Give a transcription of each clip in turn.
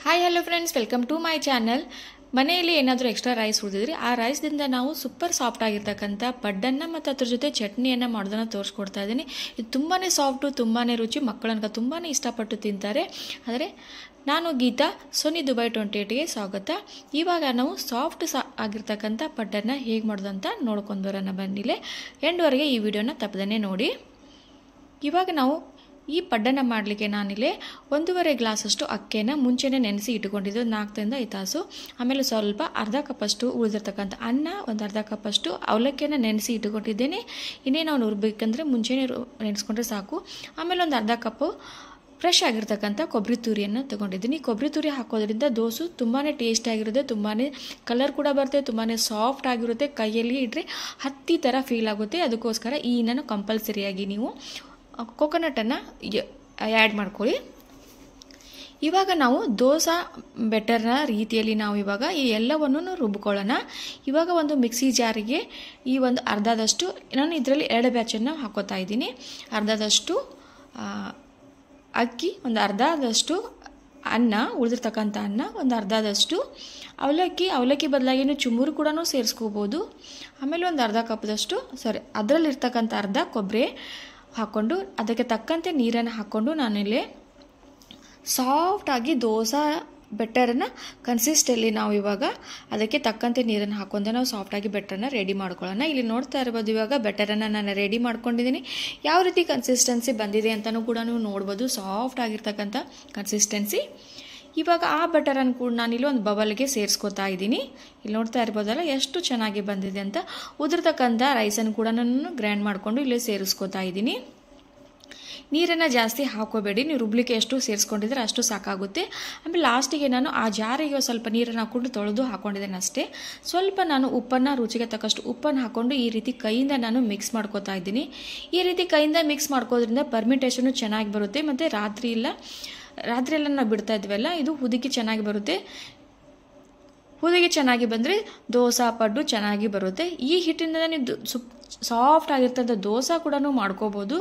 Hi hello friends, welcome to my channel. ಮನೆಯಲ್ಲಿ ಏನಾದರೂ extra rice ಉಳಿದಿದ್ರೆ ಆ ರೈಸ್ದಿಂದ ನಾವು ಸೂಪರ್ ಸಾಫ್ಟ್ ಆಗಿರ್ತಕ್ಕಂಥ ಪಡ್ಡನ್ನು ಮತ್ತು ಅದ್ರ ಜೊತೆ ಚಟ್ನಿಯನ್ನು ಮಾಡೋದನ್ನು ತೋರಿಸ್ಕೊಡ್ತಾ ಇದ್ದೀನಿ. ಇದು ತುಂಬಾ ಸಾಫ್ಟು, ತುಂಬಾ ರುಚಿ, ಮಕ್ಕಳನ್ನ ತುಂಬಾ ಇಷ್ಟಪಟ್ಟು ತಿಂತಾರೆ. ಆದರೆ ನಾನು ಗೀತಾ, ಸೋನಿ ದುಬೈ 28ಗೆ ಸ್ವಾಗತ. ಇವಾಗ ನಾವು ಸಾಫ್ಟ್ ಆಗಿರ್ತಕ್ಕಂಥ ಪಡ್ಡನ್ನು ಹೇಗೆ ಮಾಡೋದಂತ ನೋಡ್ಕೊಂಡು ಬರೋಣ. ಬನ್ನಿಲೆ ಎಂಡ್ವರೆಗೆ ಈ ವಿಡಿಯೋನ ತಪ್ಪದೇ ನೋಡಿ. ಇವಾಗ ನಾವು ಈ ಪಡ್ಡನ್ನು ಮಾಡಲಿಕ್ಕೆ ನಾನಿಲ್ಲಿ 1.5 ಗ್ಲಾಸಷ್ಟು ಅಕ್ಕಿಯನ್ನು ಮುಂಚೆನೇ ನೆನೆಸಿ ಇಟ್ಟುಕೊಂಡಿದ್ದು 4ರಿಂದ 5 ತಾಸು. ಆಮೇಲೆ ಸ್ವಲ್ಪ ಅರ್ಧ ಕಪ್ಪಷ್ಟು ಉಳಿದಿರ್ತಕ್ಕಂಥ ಅನ್ನ, ಒಂದು ಅರ್ಧ ಕಪ್ಪಷ್ಟು ಅವಲಕ್ಕಿಯನ್ನು ನೆನೆಸಿ ಇಟ್ಟುಕೊಂಡಿದ್ದೇನೆ. ಇನ್ನೇ ನಾವು ನುರ್ಬೇಕಂದ್ರೆ ಮುಂಚೆನೇ ನೆನೆಸ್ಕೊಂಡ್ರೆ ಸಾಕು. ಆಮೇಲೆ ಒಂದು ಅರ್ಧ ಕಪ್ಪು ಫ್ರೆಶ್ ಆಗಿರ್ತಕ್ಕಂಥ ಕೊಬ್ಬರಿ ತುರಿಯನ್ನು ತೊಗೊಂಡಿದ್ದೀನಿ. ಕೊಬ್ಬರಿ ತುರಿ ಹಾಕೋದ್ರಿಂದ ದೋಸೆ ತುಂಬಾ ಟೇಸ್ಟಿಯಾಗಿರುತ್ತೆ, ತುಂಬಾ ಕಲರ್ ಕೂಡ ಬರುತ್ತೆ, ತುಂಬಾ ಸಾಫ್ಟ್ ಆಗಿರುತ್ತೆ, ಕೈಯಲ್ಲಿ ಇಟ್ಟರೆ ಹತ್ತಿ ಥರ ಫೀಲ್ ಆಗುತ್ತೆ. ಅದಕ್ಕೋಸ್ಕರ ಈ ನಾನು ಕಂಪಲ್ಸರಿಯಾಗಿ ನೀವು ಕೊಕೊನಟನ್ನು ಆ್ಯಡ್ ಮಾಡ್ಕೊಳ್ಳಿ. ಇವಾಗ ನಾವು ದೋಸೆ ಬೆಟರ್ನ ರೀತಿಯಲ್ಲಿ ನಾವು ಇವಾಗ ಈ ಎಲ್ಲವನ್ನು ರುಬ್ಕೊಳ್ಳೋಣ. ಇವಾಗ ಒಂದು ಮಿಕ್ಸಿ ಜಾರಿಗೆ ಈ ಒಂದು ಅರ್ಧದಷ್ಟು, ನಾನು ಇದರಲ್ಲಿ 2 ಬ್ಯಾಚನ್ನು ಹಾಕೋತಾ ಇದ್ದೀನಿ. ಅರ್ಧದಷ್ಟು ಅಕ್ಕಿ, ಒಂದು ಅರ್ಧದಷ್ಟು ಅನ್ನ, ಉಳಿದಿರ್ತಕ್ಕಂಥ ಅನ್ನ, ಒಂದು ಅರ್ಧದಷ್ಟು ಅವಲಕ್ಕಿ ಬದಲಾಗಿ ಚುಮ್ಮೂರು ಕೂಡ ಸೇರಿಸ್ಕೋಬೋದು. ಆಮೇಲೆ ಒಂದು ಅರ್ಧ ಕಪ್ದಷ್ಟು ಅದರಲ್ಲಿರ್ತಕ್ಕಂಥ ಅರ್ಧ ಕೊಬ್ಬರಿ ಹಾಕ್ಕೊಂಡು ಅದಕ್ಕೆ ತಕ್ಕಂತೆ ನೀರನ್ನು ಹಾಕ್ಕೊಂಡು ನಾನಿಲ್ಲಿ ಸಾಫ್ಟಾಗಿ ದೋಸೆ ಬೆಟರನ್ನು ಕನ್ಸಿಸ್ಟೆನ್ಸಿಯಲ್ಲಿ ನಾವು ಇವಾಗ ಅದಕ್ಕೆ ತಕ್ಕಂತೆ ನೀರನ್ನು ಹಾಕೊಂಡು ನಾವು ಸಾಫ್ಟಾಗಿ ಬೆಟರನ್ನು ರೆಡಿ ಮಾಡ್ಕೊಳ್ಳೋಣ. ಇಲ್ಲಿ ನೋಡ್ತಾ ಇರ್ಬೋದು, ಇವಾಗ ಬೆಟರನ್ನು ನಾನು ರೆಡಿ ಮಾಡ್ಕೊಂಡಿದ್ದೀನಿ. ಯಾವ ರೀತಿ ಕನ್ಸಿಸ್ಟೆನ್ಸಿ ಬಂದಿದೆ ಅಂತಲೂ ಕೂಡ ನೀವು ನೋಡ್ಬೋದು, ಸಾಫ್ಟ್ ಆಗಿರ್ತಕ್ಕಂಥ ಕನ್ಸಿಸ್ಟೆನ್ಸಿ. ಇವಾಗ ಆ ಬಟರನ್ನು ಕೂಡ ನಾನಿಲ್ಲಿ ಒಂದು ಬಬಲ್ಗೆ ಸೇರಿಸ್ಕೊತಾ ಇದ್ದೀನಿ. ಇಲ್ಲಿ ನೋಡ್ತಾ ಇರ್ಬೋದಲ್ಲ ಎಷ್ಟು ಚೆನ್ನಾಗಿ ಬಂದಿದೆ ಅಂತ. ಉದುರ್ತಕ್ಕಂಥ ರೈಸನ್ನು ಕೂಡ ನಾನು ಗ್ರೈಂಡ್ ಮಾಡಿಕೊಂಡು ಇಲ್ಲಿ ಸೇರಿಸ್ಕೊತಾ ಇದ್ದೀನಿ. ನೀರನ್ನು ಜಾಸ್ತಿ ಹಾಕೋಬೇಡಿ, ನೀವು ರುಬ್ಲಿಕ್ಕೆ ಎಷ್ಟು ಸೇರಿಸ್ಕೊಂಡಿದ್ರೆ ಅಷ್ಟು ಸಾಕಾಗುತ್ತೆ. ಆಮೇಲೆ ಲಾಸ್ಟಿಗೆ ನಾನು ಆ ಜಾರಿಗೆ ಸ್ವಲ್ಪ ನೀರನ್ನು ಹಾಕ್ಕೊಂಡು ತೊಳೆದು ಹಾಕ್ಕೊಂಡಿದ್ದೇನೆ ಅಷ್ಟೇ. ಸ್ವಲ್ಪ ನಾನು ಉಪ್ಪನ್ನು, ರುಚಿಗೆ ತಕ್ಕಷ್ಟು ಉಪ್ಪನ್ನು ಹಾಕ್ಕೊಂಡು ಈ ರೀತಿ ಕೈಯಿಂದ ನಾನು ಮಿಕ್ಸ್ ಮಾಡ್ಕೋತಾ ಇದ್ದೀನಿ. ಈ ರೀತಿ ಕೈಯಿಂದ ಮಿಕ್ಸ್ ಮಾಡ್ಕೋದ್ರಿಂದ ಪರ್ಮಿಟೇಷನು ಚೆನ್ನಾಗಿ ಬರುತ್ತೆ. ಮತ್ತು ರಾತ್ರಿ ಎಲ್ಲ ನಾವು ಬಿಡ್ತಾ ಇದ್ವಲ್ಲ, ಇದು ಹುದುಗಿ ಚೆನ್ನಾಗಿ ಬರುತ್ತೆ. ಹುದುಗಿ ಚೆನ್ನಾಗಿ ಬಂದರೆ ದೋಸೆ ಪಡ್ಡು ಚೆನ್ನಾಗಿ ಬರುತ್ತೆ. ಈ ಹಿಟ್ಟಿಂದ ನೀವು ಸಾಫ್ಟ್ ಆಗಿರ್ತಂಥ ದೋಸೆ ಕೂಡ ಮಾಡ್ಕೋಬೋದು,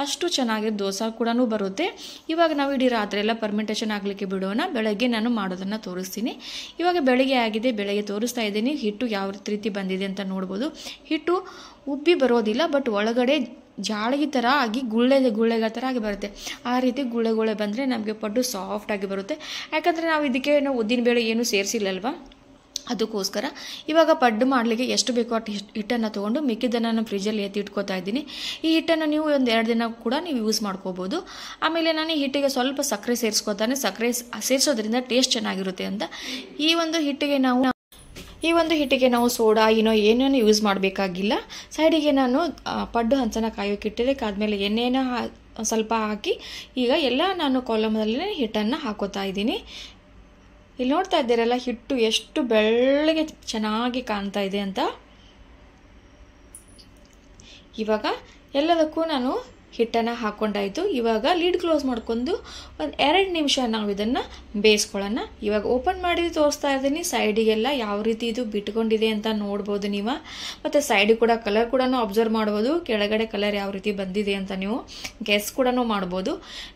ಅಷ್ಟು ಚೆನ್ನಾಗಿ ದೋಸೆ ಕೂಡ ಬರುತ್ತೆ. ಇವಾಗ ನಾವು ಇಡೀ ರಾತ್ರಿ ಎಲ್ಲ ಪರ್ಮೆಂಟೇಷನ್ ಆಗಲಿಕ್ಕೆ ಬಿಡೋಣ. ಬೆಳಗ್ಗೆ ನಾನು ಮಾಡೋದನ್ನು ತೋರಿಸ್ತೀನಿ. ಇವಾಗ ಬೆಳಗ್ಗೆ ಆಗಿದೆ, ಬೆಳಗ್ಗೆ ತೋರಿಸ್ತಾ ಇದ್ದೀನಿ. ಹಿಟ್ಟು ಯಾವ ರೀತಿ ಬಂದಿದೆ ಅಂತ ನೋಡ್ಬೋದು. ಹಿಟ್ಟು ಉಬ್ಬಿ ಬರೋದಿಲ್ಲ, ಬಟ್ ಒಳಗಡೆ ಜಾಳಗಿ ಥರ ಆಗಿ ಗುಳ್ಳೆಗಳ ಥರ ಆಗಿ ಬರುತ್ತೆ. ಆ ರೀತಿ ಗುಳ್ಳೆ ಬಂದರೆ ನಮಗೆ ಪಡ್ಡು ಸಾಫ್ಟಾಗಿ ಬರುತ್ತೆ. ಯಾಕಂದರೆ ನಾವು ಇದಕ್ಕೆ ಉದ್ದಿನಬೇಳೆ ಏನೂ ಸೇರಿಸಿಲ್ಲಲ್ವ, ಅದಕ್ಕೋಸ್ಕರ. ಇವಾಗ ಪಡ್ಡು ಮಾಡಲಿಕ್ಕೆ ಎಷ್ಟು ಬೇಕೋ ಅಷ್ಟು ಹಿಟ್ಟನ್ನು ತೊಗೊಂಡು ಮಿಕ್ಕಿದ್ದನ್ನು ನಾನು ಫ್ರಿಜ್ಜಲ್ಲಿ ಎತ್ತಿ ಇಟ್ಕೋತಾ ಇದ್ದೀನಿ. ಈ ಹಿಟ್ಟನ್ನು ನೀವು ಒಂದು 2 ದಿನ ಕೂಡ ನೀವು ಯೂಸ್ ಮಾಡ್ಕೋಬೋದು. ಆಮೇಲೆ ನಾನು ಈ ಹಿಟ್ಟಿಗೆ ಸ್ವಲ್ಪ ಸಕ್ಕರೆ ಸೇರಿಸ್ಕೋತಾನೆ. ಸಕ್ಕರೆ ಸೇರಿಸೋದ್ರಿಂದ ಟೇಸ್ಟ್ ಚೆನ್ನಾಗಿರುತ್ತೆ ಅಂತ. ಈ ಒಂದು ಹಿಟ್ಟಿಗೆ ನಾವು ಸೋಡಾ ಏನೇನು ಯೂಸ್ ಮಾಡಬೇಕಾಗಿಲ್ಲ. ಸೈಡಿಗೆ ನಾನು ಪಡ್ಡು ಹಂಚನ ಕಾಯೋಕೆ ಇಟ್ಟಿದ್ದೆ. ಆದಮೇಲೆ ಎಣ್ಣೆನ ಸ್ವಲ್ಪ ಹಾಕಿ ಈಗ ಎಲ್ಲ ನಾನು ಕಾಲಮಲ್ಲೇ ಹಿಟ್ಟನ್ನು ಹಾಕೋತಾ ಇದ್ದೀನಿ. ಇಲ್ಲಿ ನೋಡ್ತಾ ಇದ್ದೀರಲ್ಲ, ಹಿಟ್ಟು ಎಷ್ಟು ಬೆಳ್ಳಗೆ ಚೆನ್ನಾಗಿ ಕಾಣ್ತಾ ಇದೆ ಅಂತ. ಇವಾಗ ಎಲ್ಲದಕ್ಕೂ ನಾನು ಹಿಟ್ಟನ್ನು ಹಾಕ್ಕೊಂಡಾಯಿತು. ಇವಾಗ ಲೀಡ್ ಕ್ಲೋಸ್ ಮಾಡ್ಕೊಂಡು ಒಂದು 2 ನಿಮಿಷ ನಾವು ಇದನ್ನು ಬೇಯಿಸ್ಕೊಳ್ಳೋಣ. ಇವಾಗ ಓಪನ್ ಮಾಡಿ ತೋರಿಸ್ತಾ ಇದ್ದೀನಿ. ಸೈಡಿಗೆಲ್ಲ ಯಾವ ರೀತಿ ಇದು ಬಿಟ್ಕೊಂಡಿದೆ ಅಂತ ನೋಡ್ಬೋದು ನೀವು. ಮತ್ತು ಸೈಡಿಗೆ ಕೂಡ ಕಲರ್ ಕೂಡ ಅಬ್ಸರ್ವ್ ಮಾಡ್ಬೋದು, ಕೆಳಗಡೆ ಕಲರ್ ಯಾವ ರೀತಿ ಬಂದಿದೆ ಅಂತ ನೀವು ಗೆಸ್ ಕೂಡ ಮಾಡ್ಬೋದು.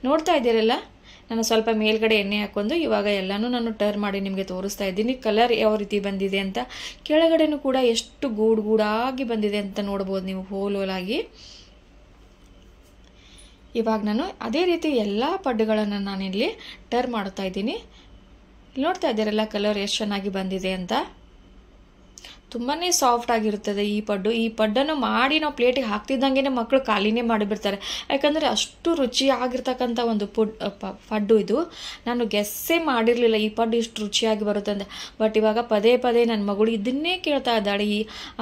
ನೋಡ್ತಾ ಇದ್ದೀರಲ್ಲ, ನಾನು ಸ್ವಲ್ಪ ಮೇಲ್ಗಡೆ ಎಣ್ಣೆ ಹಾಕ್ಕೊಂಡು ಇವಾಗ ಎಲ್ಲನೂ ನಾನು ಟರ್ನ್ ಮಾಡಿ ನಿಮಗೆ ತೋರಿಸ್ತಾ ಇದ್ದೀನಿ. ಕಲರ್ ಯಾವ ರೀತಿ ಬಂದಿದೆ ಅಂತ, ಕೆಳಗಡೆನೂ ಕೂಡ ಎಷ್ಟು ಗೂಡಾಗಿ ಬಂದಿದೆ ಅಂತ ನೋಡ್ಬೋದು ನೀವು, ಹೋಲಾಗಿ. ಇವಾಗ ನಾನು ಅದೇ ರೀತಿ ಎಲ್ಲ ಪಡ್ಡುಗಳನ್ನು ನಾನಿಲ್ಲಿ ಟರ್ನ್ ಮಾಡ್ತಾ ಇದ್ದೀನಿ. ನೋಡ್ತಾ ಇದ್ದೀರಲ್ಲ ಕಲರ್ ಎಷ್ಟು ಚೆನ್ನಾಗಿ ಬಂದಿದೆ ಅಂತ. ತುಂಬಾ ಸಾಫ್ಟ್ ಆಗಿರುತ್ತದೆ ಈ ಪಡ್ಡು. ಈ ಪಡ್ಡನ್ನು ಮಾಡಿ ನಾವು ಪ್ಲೇಟಿಗೆ ಹಾಕ್ತಿದ್ದಂಗೆ ಮಕ್ಕಳು ಖಾಲಿನೇ ಮಾಡಿಬಿಡ್ತಾರೆ. ಯಾಕಂದರೆ ಅಷ್ಟು ರುಚಿಯಾಗಿರ್ತಕ್ಕಂಥ ಒಂದು ಪಡ್ಡು ಇದು. ನಾನು ಗೆಸ್ಸೇ ಮಾಡಿರಲಿಲ್ಲ ಈ ಪಡ್ಡು ಇಷ್ಟು ರುಚಿಯಾಗಿ ಬರುತ್ತೆ ಅಂತ. ಬಟ್ ಇವಾಗ ಪದೇ ನನ್ನ ಮಗಳು ಇದನ್ನೇ ಕೇಳ್ತಾ ಇದ್ದಾಳೆ,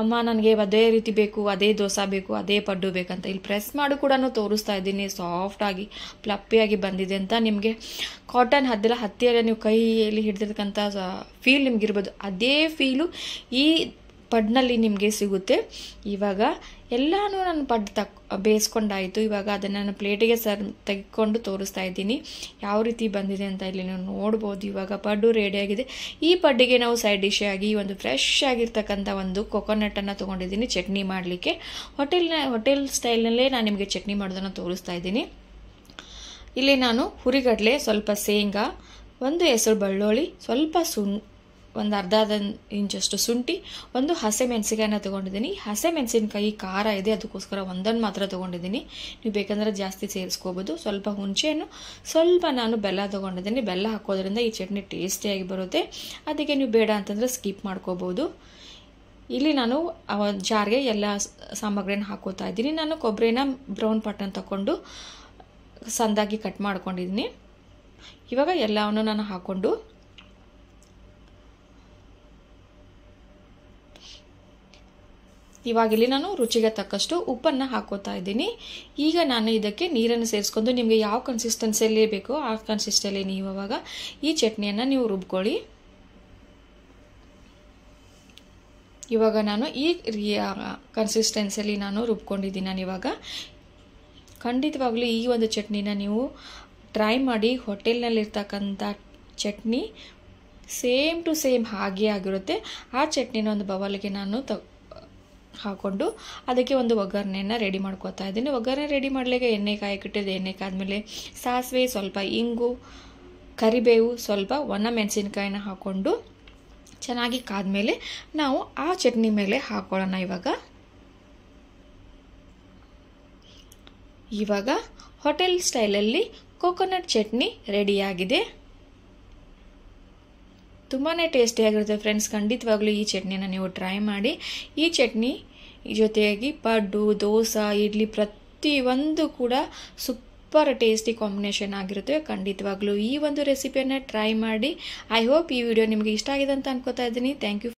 ಅಮ್ಮ ನನಗೆ ಅದೇ ರೀತಿ ಬೇಕು, ಅದೇ ದೋಸೆ ಬೇಕು, ಅದೇ ಪಡ್ಡು ಬೇಕಂತ. ಇಲ್ಲಿ ಪ್ರೆಸ್ ಮಾಡಿ ಕೂಡ ತೋರಿಸ್ತಾ ಇದ್ದೀನಿ, ಸಾಫ್ಟಾಗಿ ಫ್ಲಪ್ಪಿಯಾಗಿ ಬಂದಿದೆ ಅಂತ. ನಿಮಗೆ ಕಾಟನ್ ಹತ್ತಿಯಲ್ಲಿ ನೀವು ಕೈಯಲ್ಲಿ ಹಿಡಿದಿರ್ತಕ್ಕಂಥ ಫೀಲ್ ನಿಮಗಿರ್ಬೋದು, ಅದೇ ಫೀಲು ಈ ಪಡ್ನಲ್ಲಿ ನಿಮಗೆ ಸಿಗುತ್ತೆ. ಇವಾಗ ಎಲ್ಲನೂ ನಾನು ಪಡ್ಡು ಬೇಯಿಸ್ಕೊಂಡಾಯಿತು. ಇವಾಗ ಅದನ್ನು ನಾನು ಪ್ಲೇಟಿಗೆ ತೆಗೆದುಕೊಂಡು ತೋರಿಸ್ತಾ ಇದ್ದೀನಿ ಯಾವ ರೀತಿ ಬಂದಿದೆ ಅಂತ. ಇಲ್ಲಿ ನೀವು ನೋಡ್ಬೋದು. ಇವಾಗ ಪಡ್ಡು ರೆಡಿಯಾಗಿದೆ. ಈ ಪಡ್ಡಿಗೆ ನಾವು ಸೈಡ್ ಡಿಶ್ ಆಗಿ ಒಂದು ಫ್ರೆಶ್ ಆಗಿರ್ತಕ್ಕಂಥ ಒಂದು ಕೊಕೊನಟನ್ನು ತೊಗೊಂಡಿದ್ದೀನಿ ಚಟ್ನಿ ಮಾಡಲಿಕ್ಕೆ. ಹೋಟೆಲ್ ಸ್ಟೈಲ್ನಲ್ಲೇ ನಾನು ನಿಮಗೆ ಚಟ್ನಿ ಮಾಡೋದನ್ನು ತೋರಿಸ್ತಾ ಇದ್ದೀನಿ. ಇಲ್ಲಿ ನಾನು ಹುರಿಗಡಲೆ, ಸ್ವಲ್ಪ ಶೇಂಗಾ, ಒಂದು ಹೆಸರು ಬೆಳ್ಳುಳ್ಳಿ, ಸ್ವಲ್ಪ ಒಂದು ಅರ್ಧ ಇಂಚಷ್ಟು ಶುಂಠಿ, ಒಂದು ಹಸಿಮೆಣಸಿಕಾಯಿನ ತೊಗೊಂಡಿದ್ದೀನಿ. ಹಸಿಮೆಣಸಿನಕಾಯಿ ಖಾರ ಇದೆ, ಅದಕ್ಕೋಸ್ಕರ ಒಂದನ್ನು ಮಾತ್ರ ತೊಗೊಂಡಿದ್ದೀನಿ. ನೀವು ಬೇಕಂದ್ರೆ ಜಾಸ್ತಿ ಸೇರಿಸ್ಕೋಬೋದು. ಸ್ವಲ್ಪ ಹುಣಸೆಹಣ್ಣು, ಸ್ವಲ್ಪ ನಾನು ಬೆಲ್ಲ ತೊಗೊಂಡಿದ್ದೀನಿ. ಬೆಲ್ಲ ಹಾಕೋದ್ರಿಂದ ಈ ಚಟ್ನಿ ಟೇಸ್ಟಿಯಾಗಿ ಬರುತ್ತೆ. ಅದಕ್ಕೆ ನೀವು ಬೇಡ ಅಂತಂದರೆ ಸ್ಕಿಪ್ ಮಾಡ್ಕೋಬೋದು. ಇಲ್ಲಿ ನಾನು ಜಾರ್ಗೆ ಎಲ್ಲ ಸಾಮಗ್ರಿನ ಹಾಕೋತಾ ಇದ್ದೀನಿ. ನಾನು ಕೊಬ್ಬರಿನ ಬ್ರೌನ್ ಪಾಟನ್ನು ತಗೊಂಡು ಸಣ್ಣದಾಗಿ ಕಟ್ ಮಾಡ್ಕೊಂಡಿದ್ದೀನಿ. ಇವಾಗ ಎಲ್ಲವನ್ನು ನಾನು ಹಾಕ್ಕೊಂಡು ಇವಾಗಿಲ್ಲಿ ನಾನು ರುಚಿಗೆ ತಕ್ಕಷ್ಟು ಉಪ್ಪನ್ನು ಹಾಕೋತಾ ಇದ್ದೀನಿ. ಈಗ ನಾನು ಇದಕ್ಕೆ ನೀರನ್ನು ಸೇರಿಸ್ಕೊಂಡು ನಿಮಗೆ ಯಾವ ಕನ್ಸಿಸ್ಟೆನ್ಸಿಯಲ್ಲಿ ಬೇಕೋ ಆ ಕನ್ಸಿಸ್ಟೆನ್ಸಿಯಲ್ಲಿ ನೀವು ಇವಾಗ ಈ ಚಟ್ನಿಯನ್ನು ನೀವು ರುಬ್ಕೊಳ್ಳಿ. ಇವಾಗ ನಾನು ಈ ಕನ್ಸಿಸ್ಟೆನ್ಸಿಯಲ್ಲಿ ನಾನು ರುಬ್ಕೊಂಡಿದ್ದೀನಿ. ನಾನು ಇವಾಗ ಖಂಡಿತವಾಗ್ಲೂ ಈ ಒಂದು ಚಟ್ನಿನ ನೀವು ಟ್ರೈ ಮಾಡಿ. ಹೋಟೆಲ್ನಲ್ಲಿರ್ತಕ್ಕಂಥ ಚಟ್ನಿ ಸೇಮ್ ಟು ಸೇಮ್ ಹಾಗೆ ಆಗಿರುತ್ತೆ. ಆ ಚಟ್ನಿನ ಒಂದು ಬೌಲ್ಗೆ ನಾನು ಹಾಕ್ಕೊಂಡು ಅದಕ್ಕೆ ಒಂದು ಒಗ್ಗರಣೆಯನ್ನು ರೆಡಿ ಮಾಡ್ಕೋತಾ ಇದ್ದೀನಿ. ಒಗ್ಗರಣೆ ರೆಡಿ ಮಾಡಲಿಕ್ಕೆ ಎಣ್ಣೆ ಕಾಯಕ್ಕಿಟ್ಟಿದ್ದು. ಎಣ್ಣೆ ಕಾದ್ಮೇಲೆ ಸಾಸಿವೆ, ಸ್ವಲ್ಪ ಇಂಗು, ಕರಿಬೇವು, ಸ್ವಲ್ಪ ಒಣ ಮೆಣಸಿನ್ಕಾಯಿನ ಹಾಕ್ಕೊಂಡು ಚೆನ್ನಾಗಿ ಕಾದ್ಮೇಲೆ ನಾವು ಆ ಚಟ್ನಿ ಮೇಲೆ ಹಾಕೊಳ್ಳೋಣ. ಇವಾಗ ಹೋಟೆಲ್ ಸ್ಟೈಲಲ್ಲಿ ಕೋಕೋನಟ್ ಚಟ್ನಿ ರೆಡಿಯಾಗಿದೆ. ತುಂಬಾ ಟೇಸ್ಟಿಯಾಗಿರುತ್ತೆ ಫ್ರೆಂಡ್ಸ್. ಖಂಡಿತವಾಗ್ಲೂ ಈ ಚಟ್ನಿನ ನೀವು ಟ್ರೈ ಮಾಡಿ. ಈ ಚಟ್ನಿ ಜೊತೆಯಾಗಿ ಪಡ್ಡು, ದೋಸೆ, ಇಡ್ಲಿ ಪ್ರತಿಯೊಂದು ಕೂಡ ಸೂಪರ್ ಟೇಸ್ಟಿ ಕಾಂಬಿನೇಷನ್ ಆಗಿರುತ್ತೆ. ಖಂಡಿತವಾಗ್ಲೂ ಈ ಒಂದು ರೆಸಿಪಿಯನ್ನು ಟ್ರೈ ಮಾಡಿ. ಐ ಹೋಪ್ ಈ ವಿಡಿಯೋ ನಿಮಗೆ ಇಷ್ಟ ಆಗಿದೆ ಅಂತ ಅನ್ಕೋತಾ ಇದ್ದೀನಿ. Thank you.